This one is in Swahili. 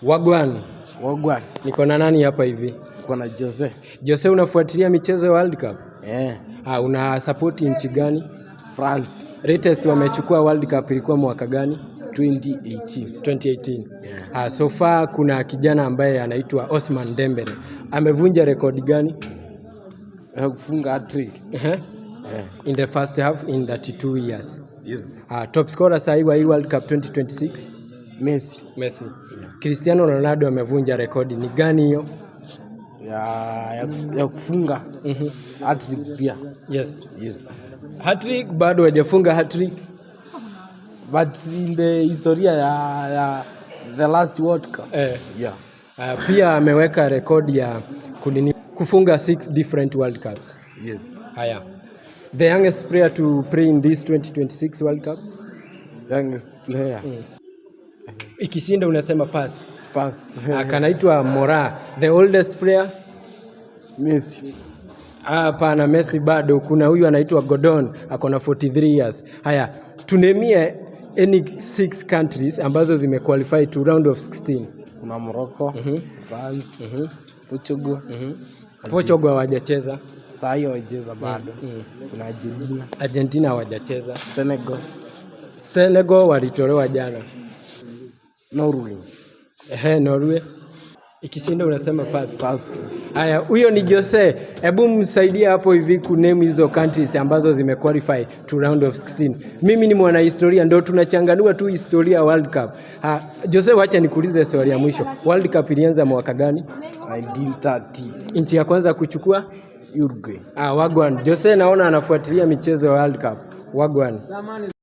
Wagwan. Wagwan. Niko na nani hapa hivi? Niko na Jose. Jose, unafuatilia michezo ya World Cup? Una support nchi gani? France. Latest wamechukua World Cup ilikuwa mwaka gani? 2018. So far kuna kijana ambaye anaitwa Ousmane Dembele. Amevunja rekodi gani? Kufunga hat-trick. In the first half in 32 years. Yes. Top scorer sahi wa hii World Cup 2026? Messi. Cristiano Ronaldo amevunja rekodi. Ni gani hiyo? Ya kufunga hat-trick pia. Yes. Hat-trick bado hajafunga hat-trick. But in the historia ya the last World Cup. Pia ameweka rekodi ya kufunga 6 different World Cups. Yes. Haya. The youngest player to play in this 2026 World Cup? Youngest player. Ikishinda unasema pass. Kanaitwa Mora. The oldest player? Messi. Hapana, Messi bado. Kuna huyu anaitwa Gordon, ako na 43 years. Haya, tunemie any 6 countries ambazo zimequalify to round of 16. Kuna Morocco, France, Portugal. Portugal hawajacheza. Saa hiyo hawajacheza bado. Kuna Argentina hawajacheza. Senegal walitolewa jana. Norway. Ikishinda unasema pass. Haya, huyo ni Jose. Hebu msaidia hapo hivi kuname hizo countries ambazo zimequalify to round of 16. Mimi ni mwana historia, ndo tunachanganua tu historia World Cup. Jose, wacha nikuulize swali ya mwisho. World Cup ilianza mwaka gani? 1930. Nchi ya kwanza kuchukua? Uruguay. Wagwan. Jose naona anafuatilia michezo ya World Cup. Wagwan.